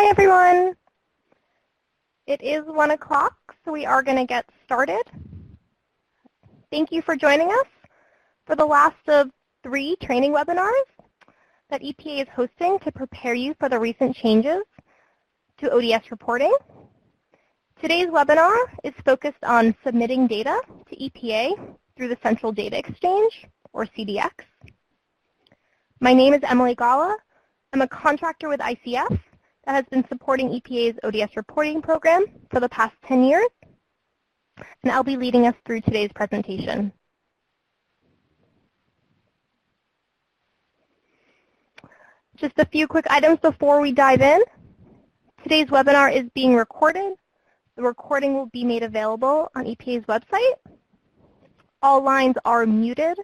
Hi, everyone. It is 1 o'clock, so we are going to get started. Thank you for joining us for the last of 3 training webinars that EPA is hosting to prepare you for the recent changes to ODS reporting. Today's webinar is focused on submitting data to EPA through the Central Data Exchange, or CDX. My name is Emily Gala. I'm a contractor with ICF that has been supporting EPA's ODS reporting program for the past 10 years, and I'll be leading us through today's presentation. Just a few quick items before we dive in. Today's webinar is being recorded. The recording will be made available on EPA's website. All lines are muted.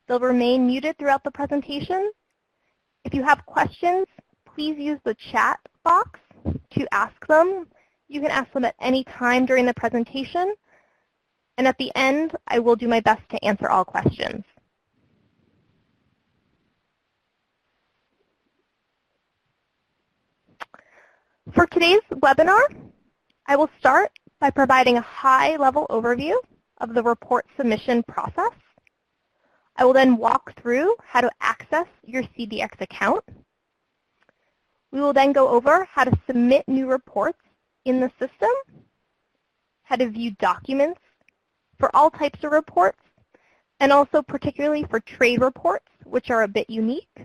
They'll remain muted throughout the presentation. If you have questions, please use the chat box to ask them. You can ask them at any time during the presentation. And at the end, I will do my best to answer all questions. For today's webinar, I will start by providing a high-level overview of the report submission process. I will then walk through how to access your CDX account. We will then go over how to submit new reports in the system, how to view documents for all types of reports, and also particularly for trade reports, which are a bit unique.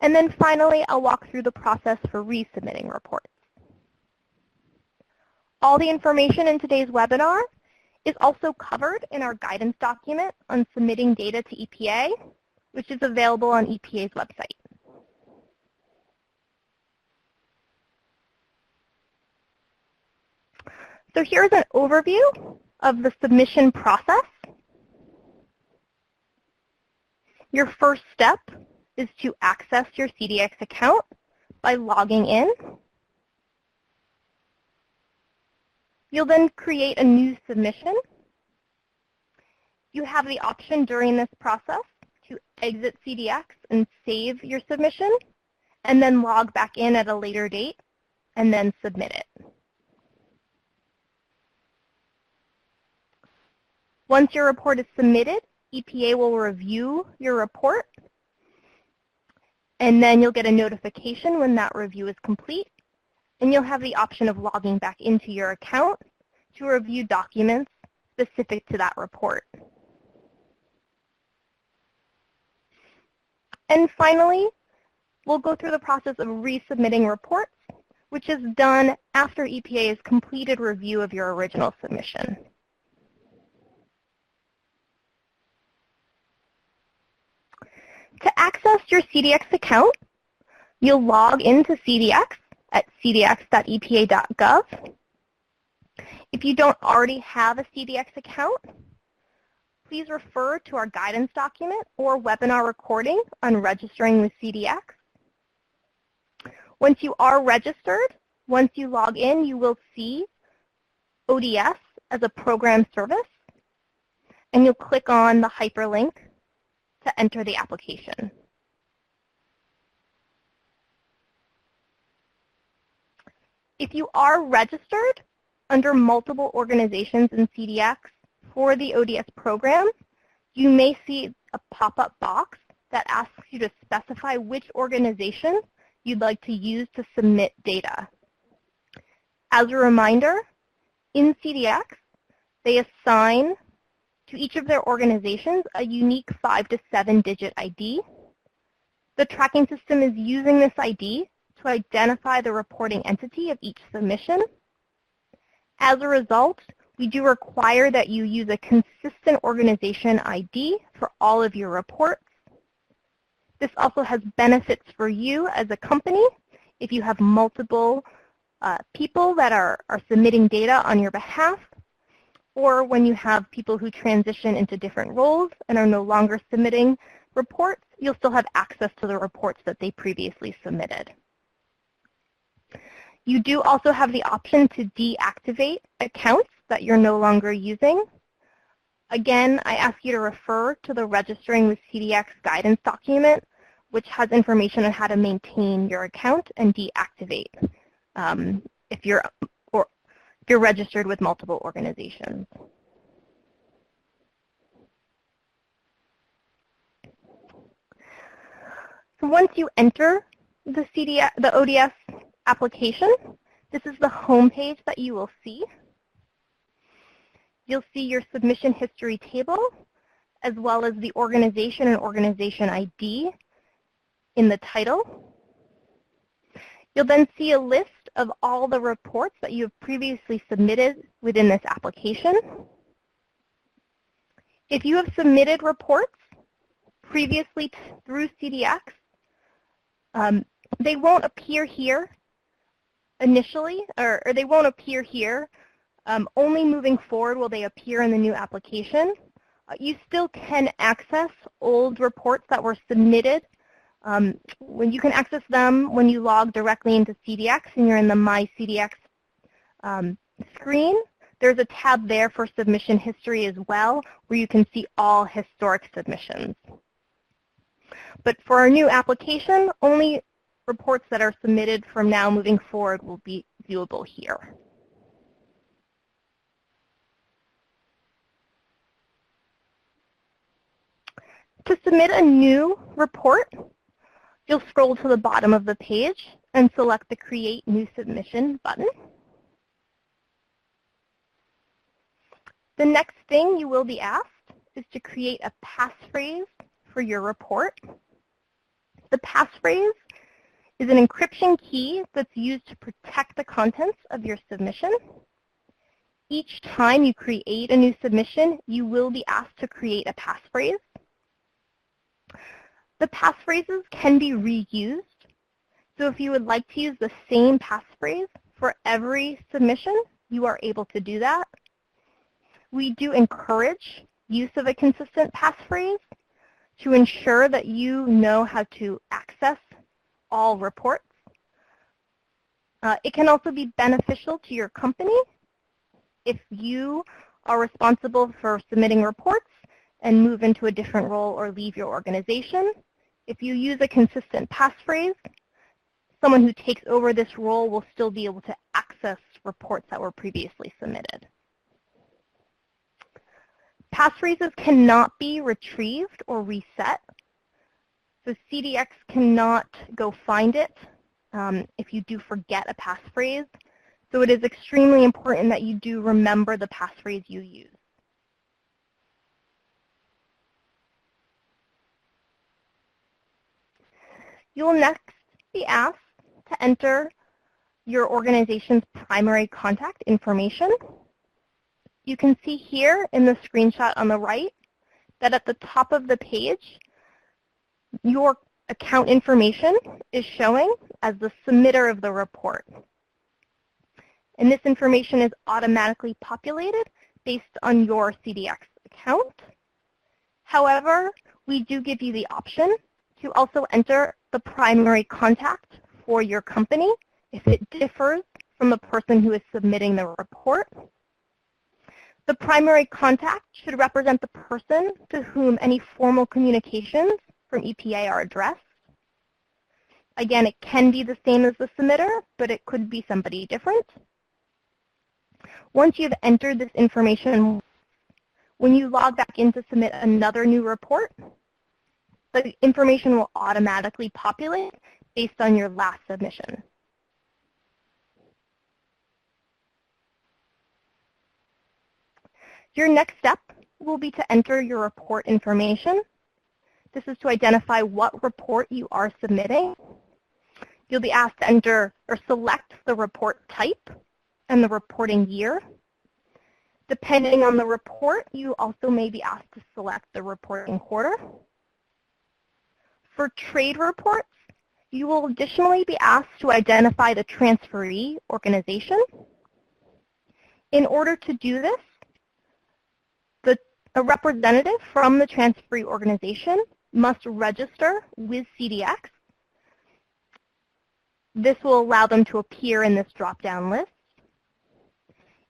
And then finally, I'll walk through the process for resubmitting reports. All the information in today's webinar is also covered in our guidance document on submitting data to EPA, which is available on EPA's website. So here's an overview of the submission process. Your first step is to access your CDX account by logging in. You'll then create a new submission. You have the option during this process to exit CDX and save your submission, and then log back in at a later date, and then submit it. Once your report is submitted, EPA will review your report, and then you'll get a notification when that review is complete. And you'll have the option of logging back into your account to review documents specific to that report. And finally, we'll go through the process of resubmitting reports, which is done after EPA has completed review of your original submission. To access your CDX account, you'll log into CDX at cdx.epa.gov. If you don't already have a CDX account, please refer to our guidance document or webinar recording on registering with CDX. Once you are registered, once you log in, you will see ODS as a program service, and you'll click on the hyperlink to enter the application. If you are registered under multiple organizations in CDX for the ODS program, you may see a pop-up box that asks you to specify which organization you'd like to use to submit data. As a reminder, in CDX, they assign to each of their organizations a unique 5 to 7-digit ID. The tracking system is using this ID to identify the reporting entity of each submission. As a result, we do require that you use a consistent organization ID for all of your reports. This also has benefits for you as a company if you have multiple people that are submitting data on your behalf, or when you have people who transition into different roles and are no longer submitting reports, you'll still have access to the reports that they previously submitted. You do also have the option to deactivate accounts that you're no longer using. Again, I ask you to refer to the Registering with CDX guidance document which has information on how to maintain your account and deactivate if you're registered with multiple organizations. So once you enter the ODS application, this is the home page that you will see. You'll see your submission history table, as well as the organization and organization ID in the title. You'll then see a list of all the reports that you have previously submitted within this application. If you have submitted reports previously through CDX, they won't appear here initially, or they won't appear here. Only moving forward will they appear in the new application. You still can access old reports that were submitted. When you can access them when you log directly into CDX and you're in the My CDX screen. There's a tab there for submission history as well, where you can see all historic submissions. But for our new application, only reports that are submitted from now moving forward will be viewable here. To submit a new report, you'll scroll to the bottom of the page and select the Create New Submission button. The next thing you will be asked is to create a passphrase for your report. The passphrase is an encryption key that's used to protect the contents of your submission. Each time you create a new submission, you will be asked to create a passphrase. The passphrases can be reused. So if you would like to use the same passphrase for every submission, you are able to do that. We do encourage use of a consistent passphrase to ensure that you know how to access all reports. It can also be beneficial to your company if you are responsible for submitting reports and move into a different role or leave your organization. If you use a consistent passphrase, someone who takes over this role will still be able to access reports that were previously submitted. Passphrases cannot be retrieved or reset. So CDX cannot go find it if you do forget a passphrase. So it is extremely important that you do remember the passphrase you use. You will next be asked to enter your organization's primary contact information. You can see here in the screenshot on the right that at the top of the page, your account information is showing as the submitter of the report. And this information is automatically populated based on your CDX account. However, we do give you the option to also enter the primary contact for your company if it differs from the person who is submitting the report. The primary contact should represent the person to whom any formal communications from EPA are addressed. Again, it can be the same as the submitter, but it could be somebody different. Once you've entered this information, when you log back in to submit another new report, the information will automatically populate based on your last submission. Your next step will be to enter your report information. This is to identify what report you are submitting. You'll be asked to enter or select the report type and the reporting year. Depending on the report, you also may be asked to select the reporting quarter. For trade reports, you will additionally be asked to identify the transferee organization. In order to do this, a representative from the transferee organization must register with CDX. This will allow them to appear in this drop-down list.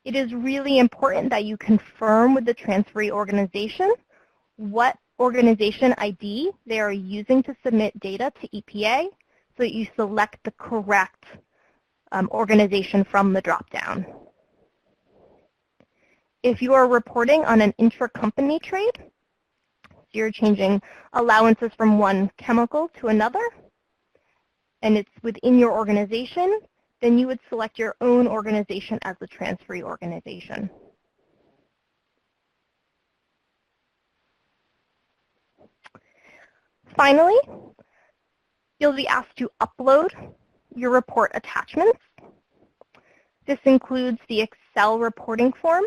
It is really important that you confirm with the transferee organization what organization ID they are using to submit data to EPA so that you select the correct organization from the drop-down. If you are reporting on an intra-company trade, so you're changing allowances from one chemical to another, and it's within your organization, then you would select your own organization as the transferee organization. Finally, you'll be asked to upload your report attachments. This includes the Excel reporting form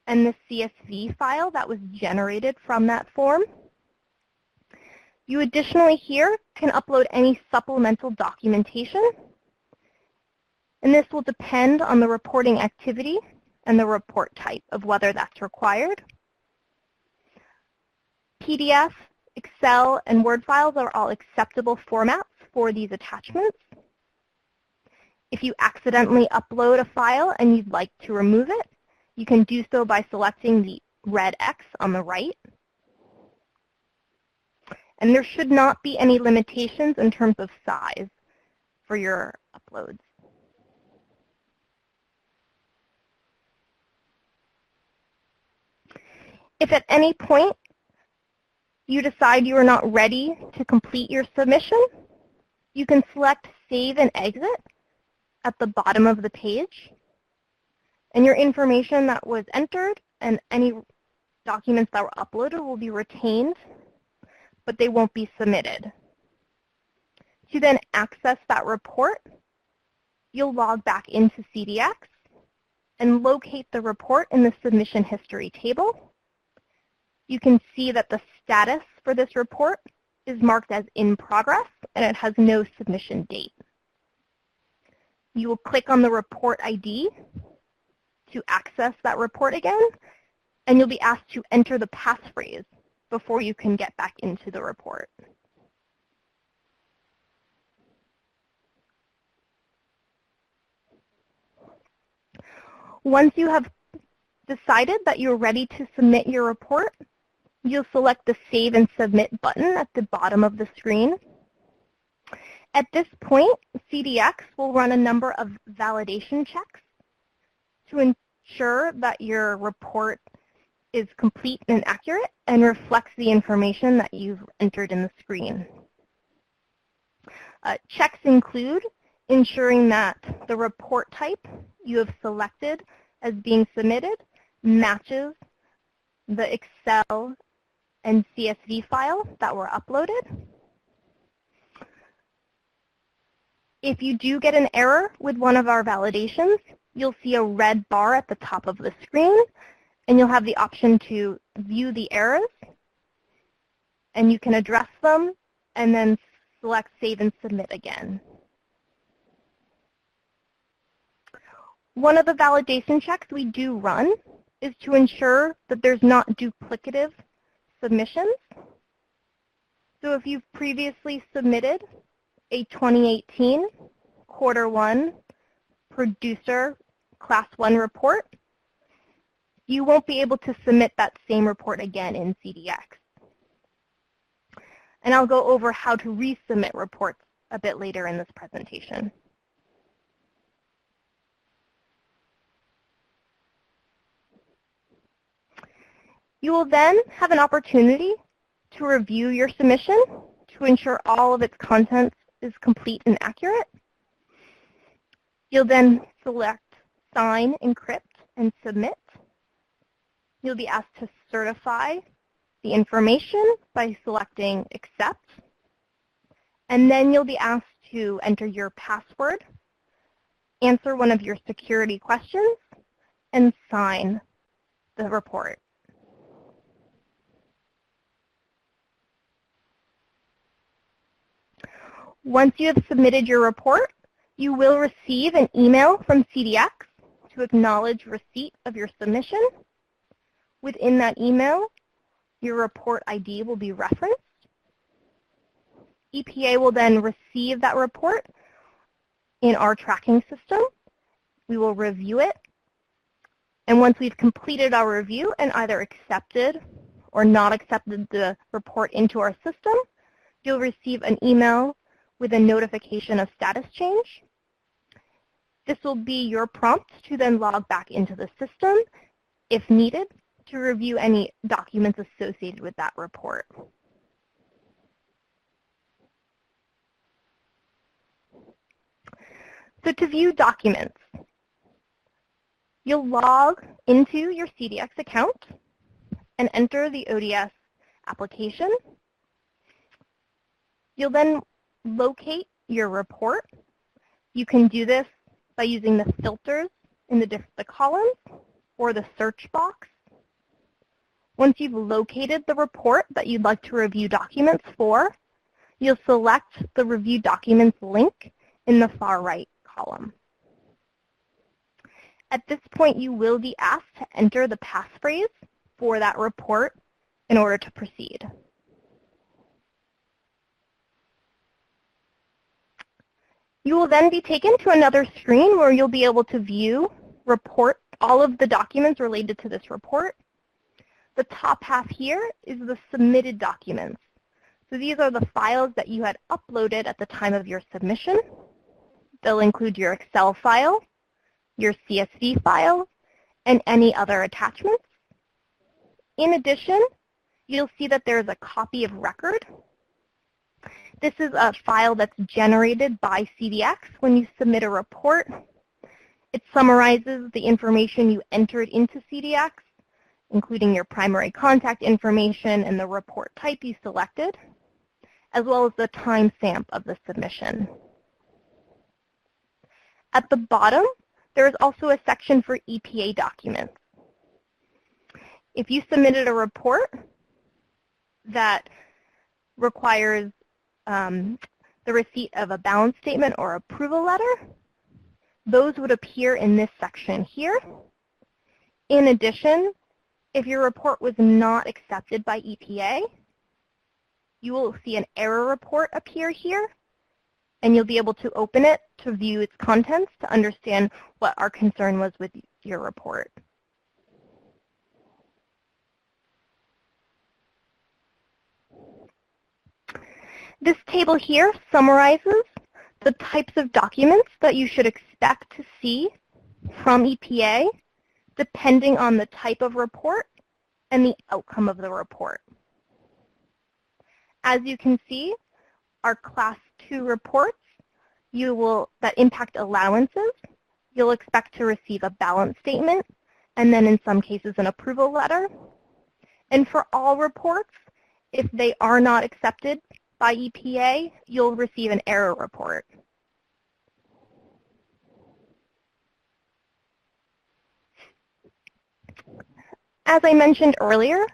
and the CSV file that was generated from that form. You additionally here can upload any supplemental documentation, and this will depend on the reporting activity and the report type of whether that's required. PDF, Excel, and Word files are all acceptable formats for these attachments. If you accidentally upload a file and you'd like to remove it, you can do so by selecting the red X on the right. And there should not be any limitations in terms of size for your uploads. If at any point you decide you are not ready to complete your submission, you can select Save and Exit at the bottom of the page. And your information that was entered and any documents that were uploaded will be retained, but they won't be submitted. To then access that report, you'll log back into CDX and locate the report in the submission history table. You can see that the status for this report is marked as in progress and it has no submission date. You will click on the report ID to access that report again, and you'll be asked to enter the passphrase before you can get back into the report. Once you have decided that you're ready to submit your report, you'll select the Save and Submit button at the bottom of the screen. At this point, CDX will run a number of validation checks to ensure that your report is complete and accurate and reflects the information that you've entered in the screen. Checks include ensuring that the report type you have selected as being submitted matches the Excel and CSV file that were uploaded. If you do get an error with one of our validations, you'll see a red bar at the top of the screen, and you'll have the option to view the errors, and you can address them and then select Save and Submit again. One of the validation checks we do run is to ensure that there's not duplicative submissions. So if you've previously submitted a 2018 quarter 1 producer class 1 report, you won't be able to submit that same report again in CDX. And I'll go over how to resubmit reports a bit later in this presentation. You will then have an opportunity to review your submission to ensure all of its content is complete and accurate. You'll then select Sign, Encrypt, and Submit. You'll be asked to certify the information by selecting Accept. And then you'll be asked to enter your password, answer one of your security questions, and sign the report. Once you have submitted your report, you will receive an email from CDX to acknowledge receipt of your submission. Within that email, your report ID will be referenced. EPA will then receive that report in our tracking system. We will review it. And once we've completed our review and either accepted or not accepted the report into our system, you'll receive an email with a notification of status change. This will be your prompt to then log back into the system, if needed, to review any documents associated with that report. So to view documents, you'll log into your CDX account and enter the ODS application. You'll then locate your report. You can do this by using the filters in the columns or the search box. Once you've located the report that you'd like to review documents for, you'll select the Review Documents link in the far right column. At this point, you will be asked to enter the passphrase for that report in order to proceed. You will then be taken to another screen where you'll be able to view all of the documents related to this report. The top half here is the submitted documents. So these are the files that you had uploaded at the time of your submission. They'll include your Excel file, your CSV file, and any other attachments. In addition, you'll see that there's a copy of record. This is a file that's generated by CDX when you submit a report. It summarizes the information you entered into CDX, including your primary contact information and the report type you selected, as well as the timestamp of the submission. At the bottom, there is also a section for EPA documents. If you submitted a report that requires the receipt of a balance statement or approval letter, those would appear in this section here. In addition, if your report was not accepted by EPA, you will see an error report appear here, and you'll be able to open it to view its contents to understand what our concern was with your report. This table here summarizes the types of documents that you should expect to see from EPA depending on the type of report and the outcome of the report. As you can see, our Class 2 reports that impact allowances, you'll expect to receive a balance statement and then in some cases an approval letter. And for all reports, if they are not accepted by EPA, you'll receive an error report. As I mentioned earlier,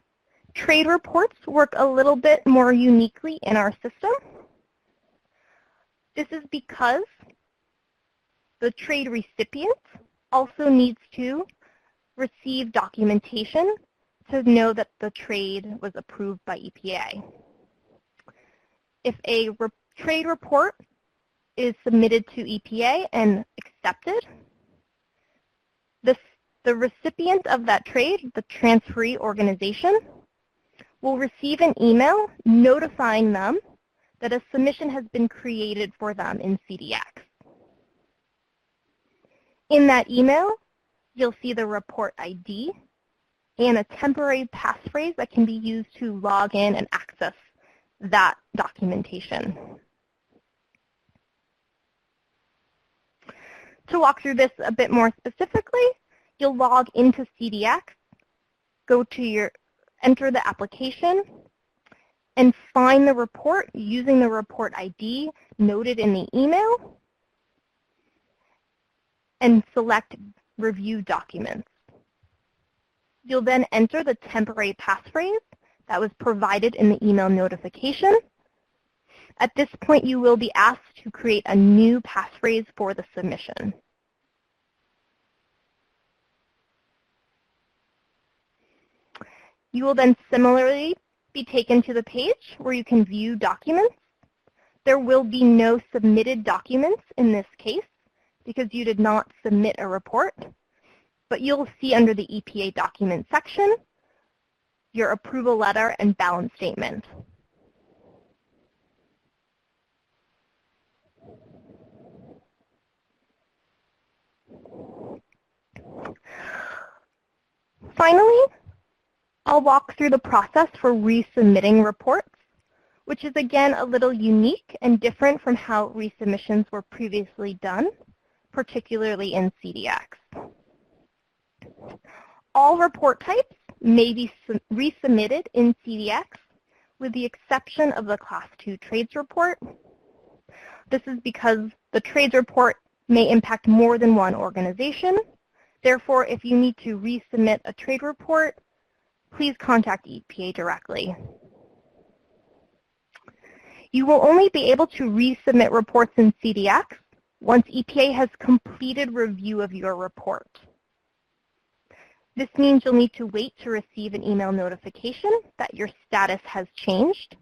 trade reports work a little bit more uniquely in our system. This is because the trade recipient also needs to receive documentation to know that the trade was approved by EPA. If a trade report is submitted to EPA and accepted, the recipient of that trade, the transferee organization, will receive an email notifying them that a submission has been created for them in CDX. In that email, you'll see the report ID and a temporary passphrase that can be used to log in and access that documentation. To walk through this a bit more specifically, you'll log into CDX, enter the application, and find the report using the report ID noted in the email, and select Review Documents. You'll then enter the temporary passphrase that was provided in the email notification. At this point, you will be asked to create a new passphrase for the submission. You will then similarly be taken to the page where you can view documents. There will be no submitted documents in this case because you did not submit a report, but you'll see under the EPA document section your approval letter and balance statement. Finally, I'll walk through the process for resubmitting reports, which is again a little unique and different from how resubmissions were previously done, particularly in CDX. All report types may be resubmitted in CDX with the exception of the Class 2 trades report. This is because the trades report may impact more than one organization. Therefore, if you need to resubmit a trade report, please contact EPA directly. You will only be able to resubmit reports in CDX once EPA has completed review of your report. This means you'll need to wait to receive an email notification that your status has changed.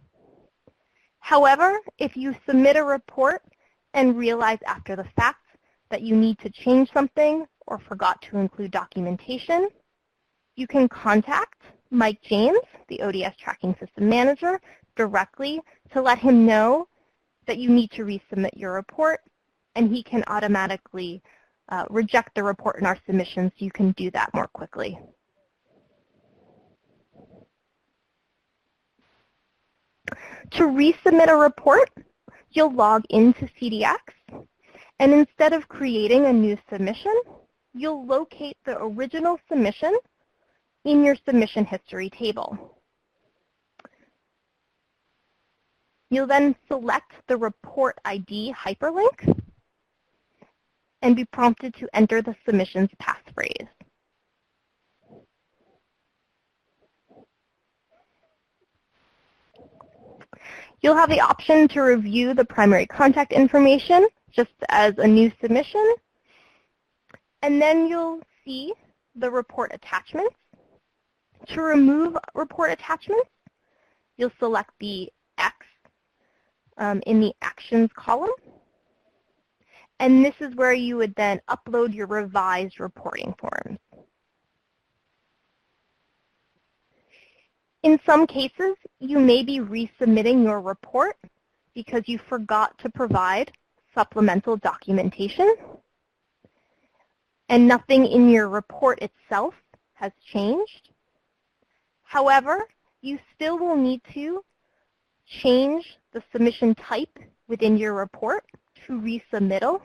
However, if you submit a report and realize after the fact that you need to change something or forgot to include documentation, you can contact Mike James, the ODS Tracking System Manager, directly to let him know that you need to resubmit your report, and he can automatically reject the report in our submission so you can do that more quickly. To resubmit a report, you'll log into CDX, and instead of creating a new submission, you'll locate the original submission in your submission history table. You'll then select the report ID hyperlink and be prompted to enter the submission's passphrase. You'll have the option to review the primary contact information just as a new submission, and then you'll see the report attachments. To remove report attachments, you'll select the X in the Actions column, and this is where you would then upload your revised reporting forms. In some cases, you may be resubmitting your report because you forgot to provide supplemental documentation, and nothing in your report itself has changed. However, you still will need to change the submission type within your report to resubmittal,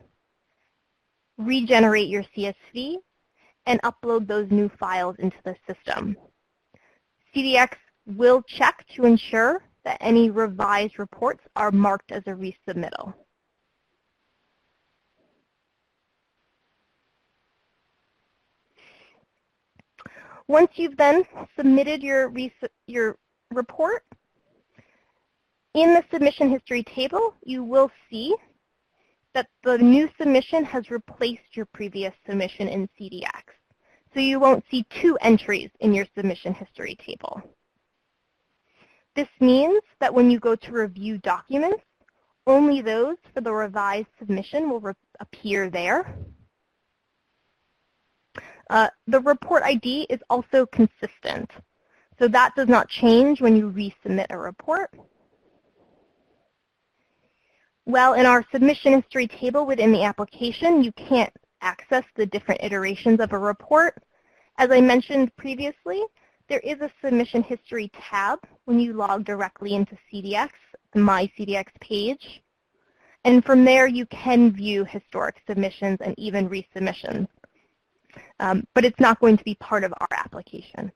regenerate your CSV, and upload those new files into the system. CDX will check to ensure that any revised reports are marked as a resubmittal. Once you've then submitted your report, in the submission history table, you will see that the new submission has replaced your previous submission in CDX. So you won't see two entries in your submission history table. This means that when you go to review documents, only those for the revised submission will appear there. The report ID is also consistent, so that does not change when you resubmit a report. Well, in our submission history table within the application, you can't access the different iterations of a report. As I mentioned previously, there is a submission history tab when you log directly into CDX, the My CDX page. And from there, you can view historic submissions and even resubmissions. But it's not going to be part of our application.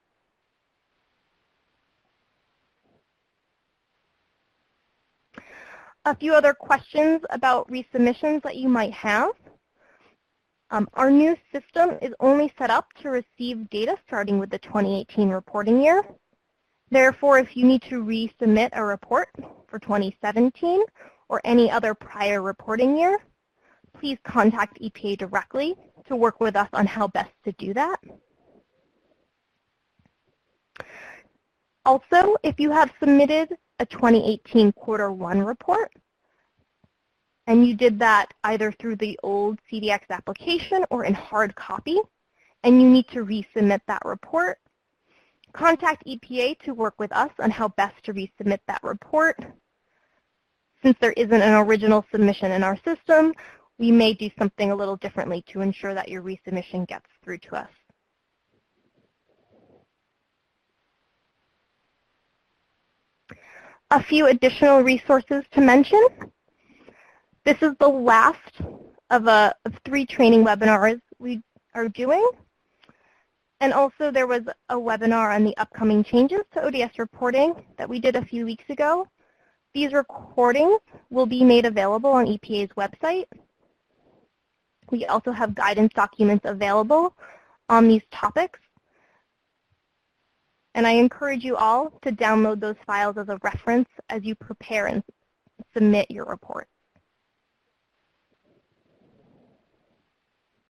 A few other questions about resubmissions that you might have. Our new system is only set up to receive data starting with the 2018 reporting year. Therefore, if you need to resubmit a report for 2017 or any other prior reporting year, please contact EPA directly to work with us on how best to do that. Also, if you have submitted a 2018 quarter one report, and you did that either through the old CDX application or in hard copy, and you need to resubmit that report, Contact EPA to work with us on how best to resubmit that report. Since there isn't an original submission in our system, we may do something a little differently to ensure that your resubmission gets through to us. A few additional resources to mention. This is the last of 3 training webinars we are doing. And also there was a webinar on the upcoming changes to ODS reporting that we did a few weeks ago. These recordings will be made available on EPA's website. We also have guidance documents available on these topics. And I encourage you all to download those files as a reference as you prepare and submit your report.